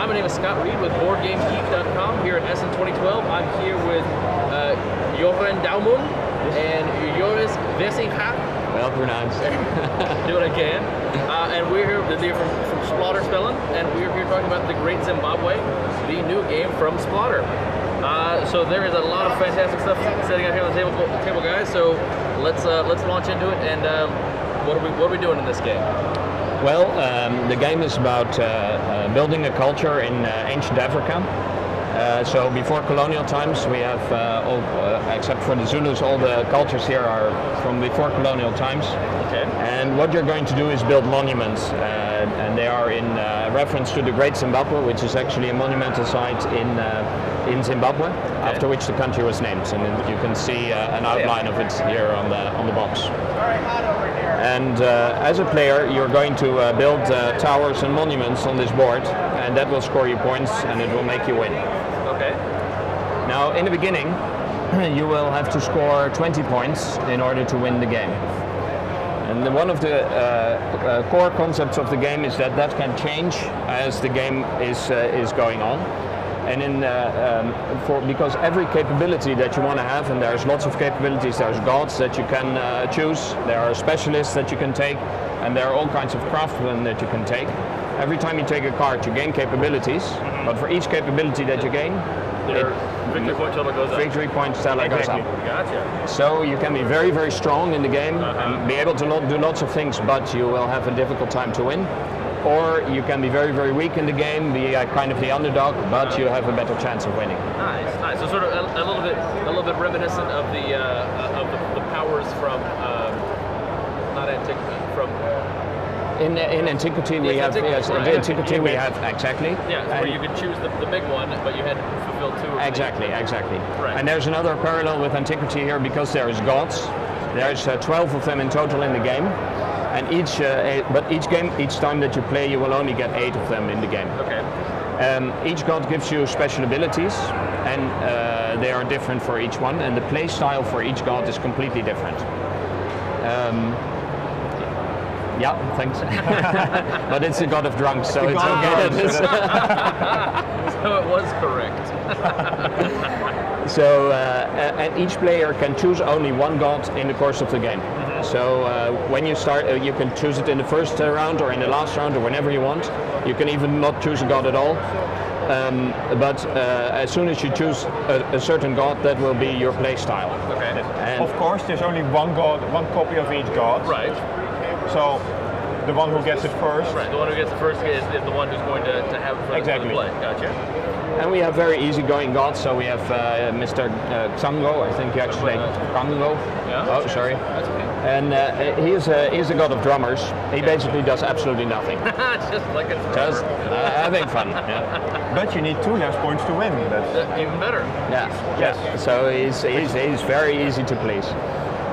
my name is Scott Reed with BoardGameGeek.com here at Essen 2012. I'm here with Joren Daumund and Joris Vesingha. Well pronounced. Do it again. And we're here from Splatterspellen, and we're here talking about the Great Zimbabwe, the new game from Splatter. So there is a lot of fantastic stuff sitting out here on the table, guys. So let's launch into it. And what are we doing in this game? Well, the game is about building a culture in ancient Africa. So before colonial times, we have, except for the Zulus, all the cultures here are from before colonial times. Okay. And what you're going to do is build monuments, and they are in reference to the Great Zimbabwe, which is actually a monumental site in Zimbabwe, after which the country was named. And you can see an outline of it here on the box. And as a player, you're going to build towers and monuments on this board, and that will score you points, and it will make you win. Okay. Now, in the beginning, you will have to score 20 points in order to win the game. And one of the core concepts of the game is that can change as the game is going on. And because every capability that you want to have, and there's lots of capabilities, there's gods that you can choose, there are specialists that you can take, and there are all kinds of craftsmen that you can take. Every time you take a card, you gain capabilities, but for each capability that you gain, victory point total goes up. Victory point total goes up. Gotcha. So you can be very, very strong in the game, and be able to do lots of things, but you will have a difficult time to win. Or you can be very, very weak in the game, be kind of the underdog, but you have a better chance of winning. Nice, nice. So sort of a little bit reminiscent of the powers from not antiquity, from. In antiquity we have antiquity we have exactly. Yeah, where you could choose the big one, but you had to fulfill two. Exactly. Right. And there's another parallel with antiquity here because there is gods. There's 12 of them in total in the game. And each time that you play, you will only get 8 of them in the game. Okay. Each god gives you special abilities, and they are different for each one. And the play style for each god is completely different. Yeah, thanks. But it's a god of drunks, so it's okay. So it was correct. So, and each player can choose only one god in the course of the game. So when you start, you can choose it in the first round or in the last round or whenever you want. You can even not choose a god at all. But as soon as you choose a certain god, that will be your play style. Okay. And of course, there's only one copy of each god. Right. So the one who gets it first. Right. The one who gets it first is the one who's going to have it for the play. Gotcha. And we have very easygoing gods, so we have Mr. Xango, I think you actually Xango. Yeah. Oh, sorry. That's okay. And he's a god of drummers. He basically does absolutely nothing. Just like a drummer. Just having fun. Yeah. But you need 2 less points to win. That's even better. Yeah. Yes. So he's very easy to please.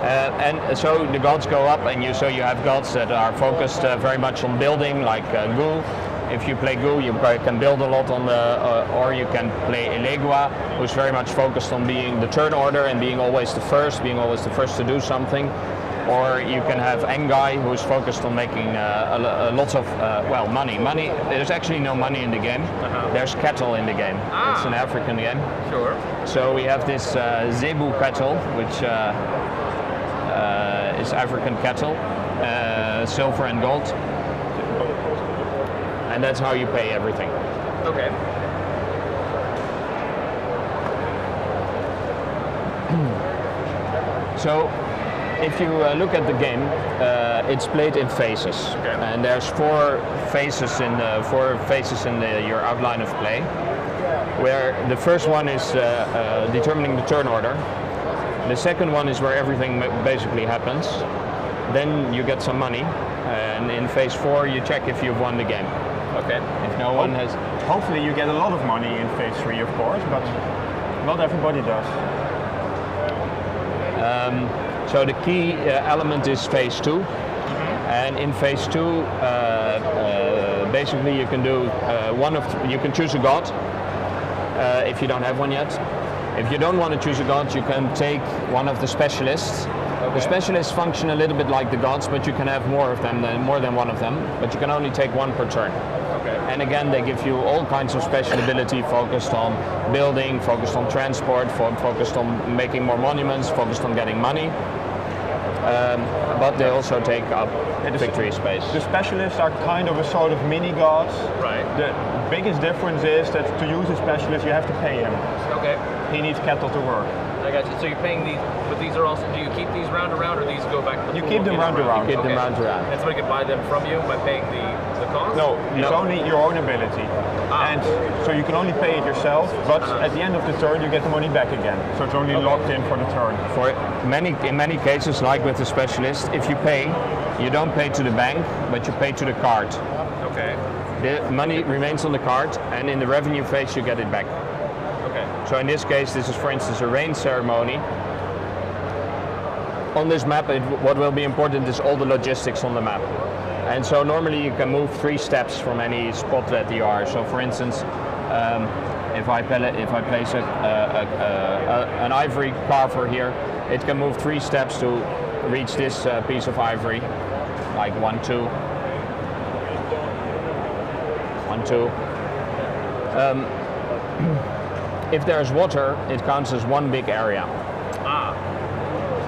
And so the gods go up, and you have gods that are focused very much on building, like Gu. If you play Gu, you can build a lot on or you can play Elegua, who's very much focused on being the turn order and being always the first to do something. Or you can have Engai, who's focused on making lots of money. There's actually no money in the game. There's cattle in the game. It's an African game. Sure. So we have this Zebu cattle, which is African cattle, silver and gold. And that's how you pay everything. Okay. So, if you look at the game, it's played in phases, and there's 4 phases in your outline of play. Where the first one is determining the turn order. The second one is where everything basically happens. Then you get some money, and in phase 4 you check if you've won the game. Okay. If no one has. Hopefully you get a lot of money in phase 3, of course, but not everybody does. So the key element is phase 2, and in phase 2, basically you can do you can choose a god if you don't have one yet. If you don't want to choose a god, you can take one of the specialists. The specialists function a little bit like the gods, but you can have more than one of them. But you can only take one per turn. Okay. And again, they give you all kinds of special ability focused on building, focused on transport, focused on making more monuments, focused on getting money. But they also take up victory space. The specialists are kind of a sort of mini gods. Right. The biggest difference is that to use a specialist, you have to pay him. Okay. He needs cattle to work. I got you. So you're paying these, but these are also. Do you keep these round around, or these go back to the You pool? keep them round around. Keep them round around. And somebody can buy them from you by paying the cost. No, it's No. only your own ability. And so you can only pay it yourself, but at the end of the turn you get the money back again. So it's only locked in for the turn. In many cases, like with the specialist, if you pay, you don't pay to the bank, but you pay to the card. Okay. The money remains on the card, and in the revenue phase you get it back. Okay. So in this case, this is for instance a rain ceremony. On this map, what will be important is all the logistics on the map. And so normally you can move 3 steps from any spot that you are. So for instance, if I place an ivory carver here, it can move 3 steps to reach this piece of ivory, like 1, 2, 1, 2. If there's water, it counts as one big area.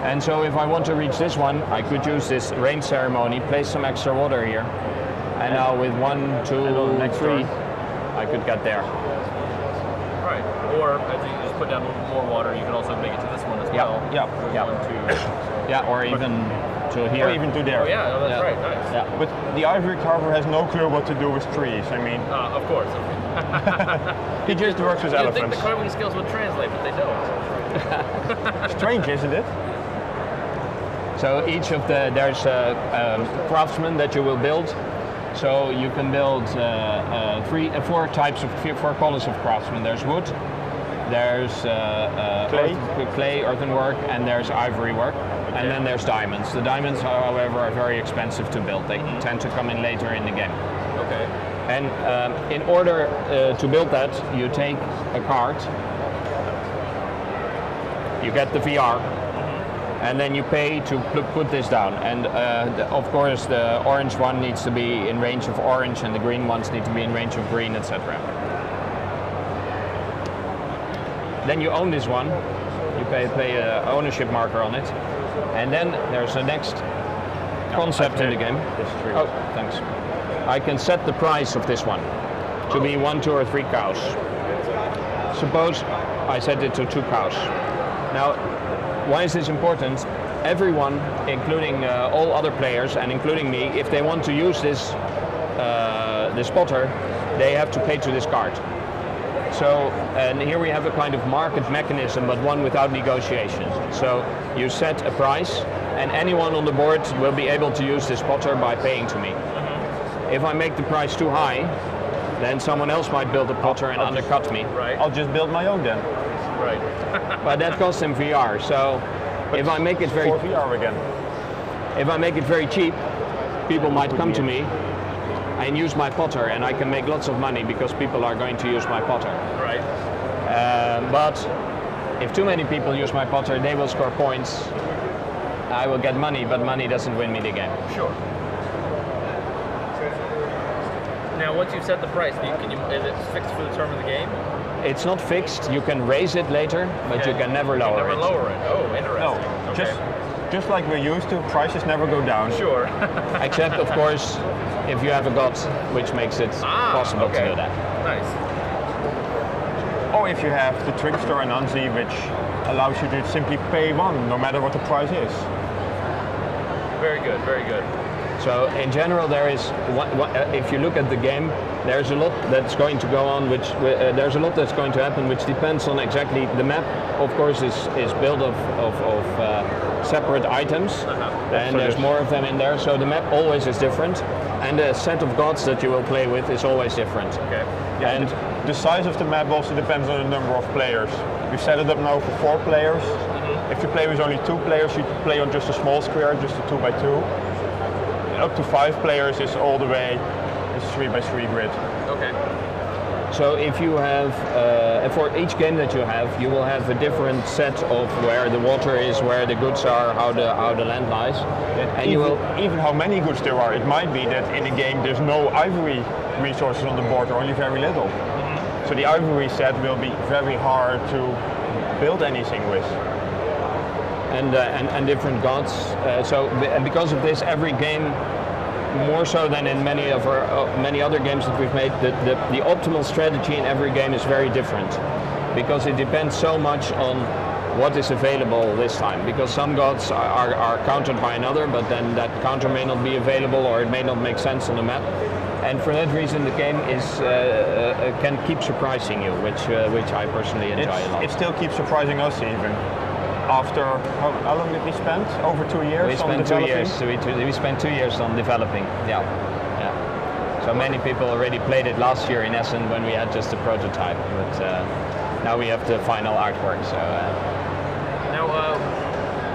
And so if I want to reach this one, I could use this rain ceremony, place some extra water here, and now with 1, 2, 3, I could get there. Right. Or as you just put down a little more water, you can also make it to this one as well. Yeah. Yeah. 1, 2. Yeah, or even to here. Or even to there. Oh yeah, no, that's Yeah. right. Nice. Yeah. But the ivory carver has no clue what to do with trees. I mean, Of course. he just works with You'd think elephants. the carving skills would translate, but they don't. Strange, isn't it? So each of there's craftsmen that you will build. So you can build 4 colors of craftsmen. There's wood, there's clay, earthenwork, and there's ivory work. Okay. And then there's diamonds. The diamonds, however, are very expensive to build. They tend to come in later in the game. Okay. And in order to build that, you take a card, you get the VR, and then you pay to put this down. And of course the orange one needs to be in range of orange and the green ones need to be in range of green, etc. Then you own this one, you pay an ownership marker on it, and then there's the next concept in the game. Oh, thanks. I can set the price of this one to be 1, 2, or 3 cows. Suppose I set it to 2 cows. Now, why is this important? Everyone, including all other players and including me, if they want to use this spotter, they have to pay to this card. So, and here we have a kind of market mechanism, but one without negotiation. So you set a price, and anyone on the board will be able to use this spotter by paying to me. If I make the price too high, then someone else might build a potter and undercut me. Right. I'll just build my own then. Right. But that costs them VR. So if I make it very For VR again. if I make it very cheap, people might come to me and use my potter, and I can make lots of money because people are going to use my potter. Right. But if too many people use my potter, they will score points. I will get money, but money doesn't win me the game. Sure. Now, once you've set the price, is it fixed for the term of the game? It's not fixed. You can raise it later, but you can never lower it. Never lower it. Oh, interesting. No, Okay. just like we're used to, prices never go down. Sure. Except, of course, if you have a god, which makes it possible to do that. Nice. Or if you have the trickster Anansi, which allows you to simply pay 1, no matter what the price is. Very good. Very good. So in general, there is if you look at the game, there's a lot that's going to go on, there's a lot that's going to happen, which depends on exactly the map. Of course, is built of separate items, and So there's more of them in there. So the map always is different, and the set of gods that you will play with is always different. Okay. Yeah, And the size of the map also depends on the number of players. We've set it up now for 4 players. If you play with only 2 players, you play on just a small square, just a 2x2. Up to 5 players is all the way, it's 3x3 grid. Okay. So if you have, for each game that you will have a different set of where the water is, where the goods are, how the land lies, and even how many goods there are. It might be that in a game there's no ivory resources on the board, or only very little. So the ivory set will be very hard to build anything with. And different gods. And because of this, every game, more so than in many of our many other games that we've made, the optimal strategy in every game is very different, because it depends so much on what is available this time. Because some gods are countered by another, but then that counter may not be available, or it may not make sense on the map. And for that reason, the game is can keep surprising you, which I personally enjoy a lot. It still keeps surprising us even. After how long did we spend? Over 2 years. We spent 2 years. We spent 2 years on developing. Yeah. So many people already played it last year in Essen when we had just a prototype, but now we have the final artwork. So now,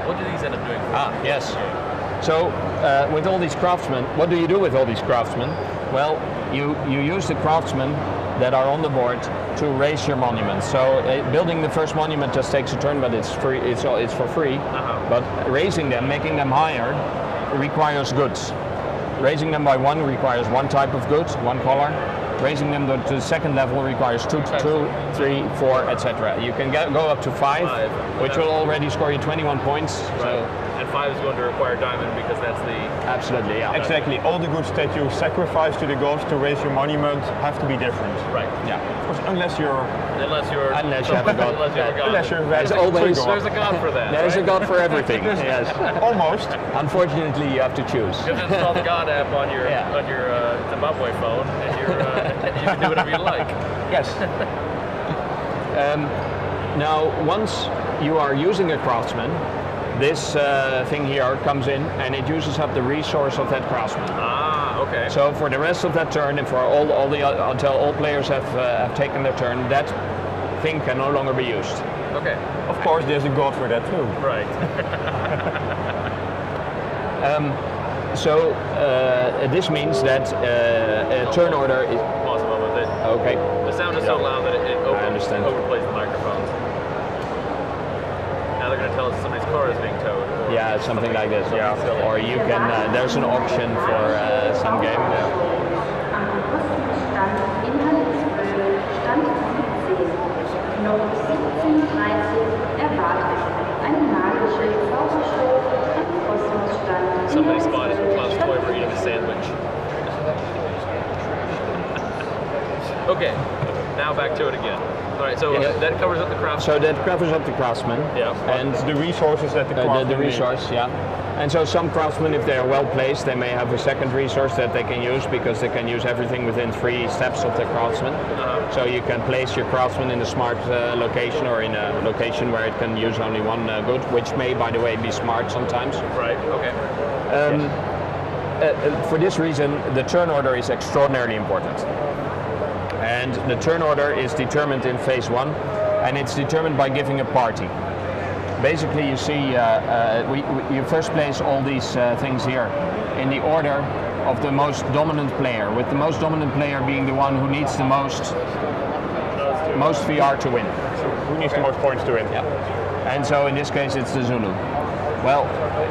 what do these end up doing? Yes. So with all these craftsmen, what do you do with all these craftsmen? Well, you use the craftsmen that are on the board to raise your monuments. So building the first monument just takes a turn, but it's free. It's for free. But raising them, making them higher, requires goods. Raising them by one requires one type of goods, one color. Raising them to the second level requires two, 3, 4, etc. You can go up to 5, which will already score you 21 points. So. And 5 is going to require diamond because that's the... Absolutely, yeah. Exactly. All the goods that you sacrifice to the gods to raise your monument have to be different. Right. Yeah. Of course, unless you have a god. Unless you're there's always there's a god for that. There's a god for everything. Yes. Almost. Unfortunately, you have to choose. You can install the god app on your Zimbabwe phone, and you can do whatever you like. Yes. Now, once you are using a craftsman, this thing here comes in and it uses up the resource of that craftsman. Okay. So for the rest of that turn, and for until all players have taken their turn, that thing can no longer be used. Okay. Of course, there's a god for that too. Right. So this means that turn order is... Pause a moment. Okay. The sound is so loud that it overplays the microphones. Now they're going to tell us somebody's car is being towed. Yeah, something like this. Yeah. Or you can, there's an auction for some game. Somebody spotted Klaus Teuber eating a sandwich. Okay, now back to it again. All right, so that covers up the craftsman. So that covers up the craftsman. Yeah. And the resources that the craftsman the resource, yeah. And so some craftsmen, if they are well placed, they may have a second resource that they can use, because they can use everything within 3 steps of the craftsman. So you can place your craftsman in a smart location, or in a location where it can use only one good, which may, by the way, be smart sometimes. Right. Okay. For this reason, the turn order is extraordinarily important. And the turn order is determined in phase 1, and it's determined by giving a party. Basically, you see, you first place all these things here in the order of the most dominant player, with the most dominant player being the one who needs the most VR to win. So who needs the most points to win? Yeah. And so in this case, it's the Zulu. Well,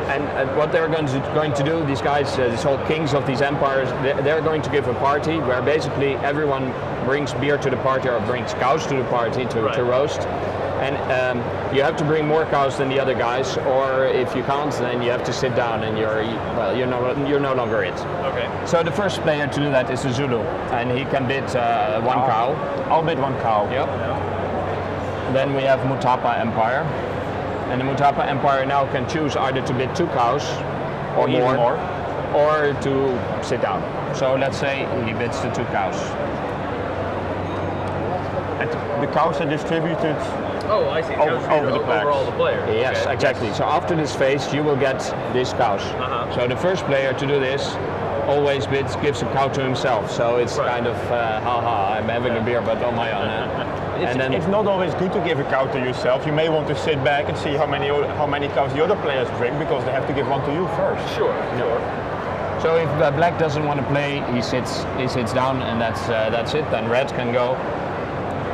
and what they're going to do, these guys, these whole kings of these empires, they're going to give a party where basically everyone brings beer to the party, or brings cows to the party to roast. And you have to bring more cows than the other guys, or if you can't, then you have to sit down and you're no longer it. Okay. So the first player to do that is the Zulu, and he can bid 1 cow. I'll bid 1 cow. Yep. Then we have Mutapa Empire. And the Mutapa Empire now can choose either to bid 2 cows or more, or to sit down. So let's say he bids the 2 cows. And the cows are distributed over all the players. Yes, okay. Exactly. Yes. So after this phase, you will get these cows. So the first player to do this always gives a cow to himself. So it's kind of, I'm having a beer, but on my own. It's not always good to give a cow to yourself. You may want to sit back and see how many cows the other players drink, because they have to give one to you first. Sure. So if black doesn't want to play, he sits down, and that's it. Then red can go.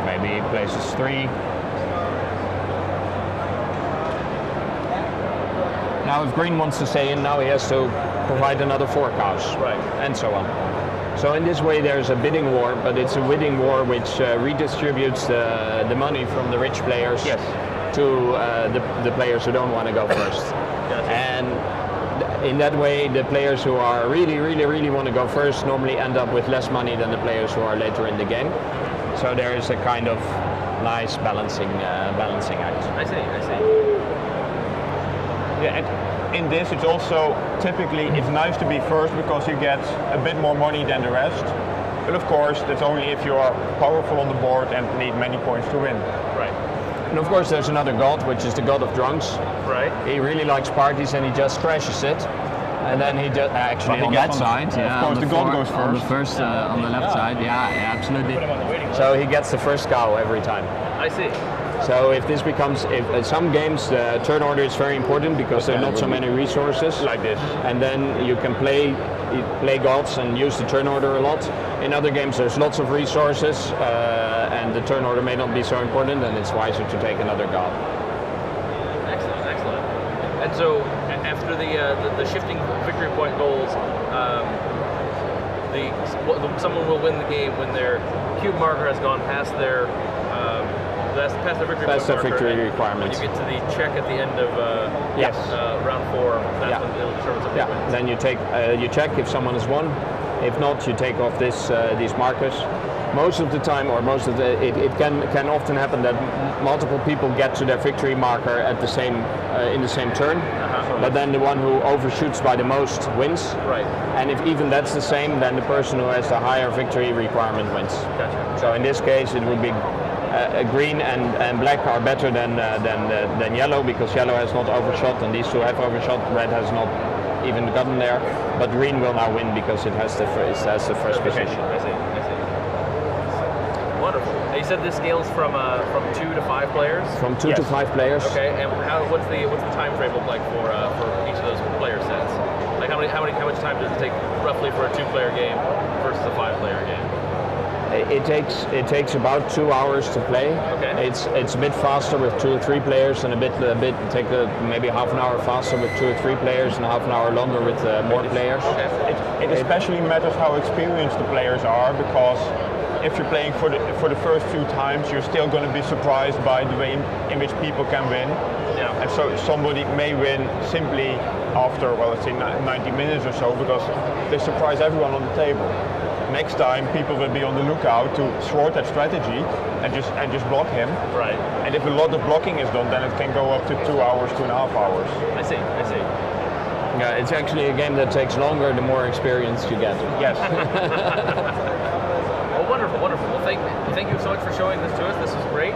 Maybe he places 3. Now if green wants to stay in, now he has to provide another 4 cows. Right. And so on. So in this way there's a bidding war, but it's a bidding war which redistributes the money from the rich players to the players who don't want to go first. Gotcha. And in that way, the players who are really want to go first normally end up with less money than the players who are later in the game. So there is a kind of nice balancing act. I see. Yeah, and in this it's also typically it's nice to be first because you get a bit more money than the rest. But of course, that's only if you are powerful on the board and need many points to win. Right. And of course there's another god, which is the god of drunks. Right. He really likes parties and he just crashes it. And then he just actually on that side, of course, the god goes first. On the first, on the left side, yeah, absolutely. So he gets the first cow every time. I see. So if this becomes, in some games the turn order is very important because there are not so many resources. Like this. And then you can play gods and use the turn order a lot. In other games there's lots of resources and the turn order may not be so important, and it's wiser to take another god. Excellent. And so after the shifting victory point goals, someone will win the game when their cube marker has gone past their past their victory That's point the marker. victory And requirements. when you get to the check at the end of round 4, that's when it'll determine somebody wins. Then you check if someone has won. If not, you take off these markers. Most of the time, or it can often happen that multiple people get to their victory marker at the same in the same turn. But then the one who overshoots by the most wins. Right. And if even that's the same, then the person who has the higher victory requirement wins. Gotcha. So in this case, it would be green and black are better than yellow, because yellow has not overshot and these two have overshot. Red has not even gotten there, but green will now win because it has the first position. I see. Wonderful. And you said this scales from 2 to 5 players. From 2 to 5 players. Okay. And what's the time frame look like for each of those player sets? Like how much time does it take roughly for a 2-player game versus a 5-player game? It takes about 2 hours to play. Okay. It's a bit faster with 2 or 3 players, and maybe half an hour faster with 2 or 3 players, and half an hour longer with more players. Okay. It especially matters how experienced the players are, because if you're playing for the first few times, you're still going to be surprised by the way in which people can win. Yeah. And so somebody may win simply after, well, let's say 90 minutes or so, because they surprise everyone on the table. Next time, people will be on the lookout to thwart that strategy and just block him. Right. And if a lot of blocking is done, then it can go up to 2 hours, 2.5 hours. I see. Yeah, it's actually a game that takes longer the more experience you get. Yes. Well, wonderful. Well, thank you so much for showing this to us. This was great.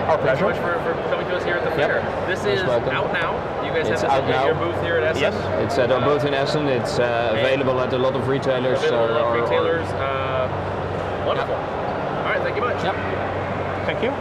Our Thanks pleasure. so much for coming to us here at the fair. This is welcome. out now. You guys It's have out this at now. your booth here at Essen. Yes. It's at our booth in Essen. It's available at a lot of retailers. Available at retailers. Wonderful. All right, thank you much. Yep. Thank you.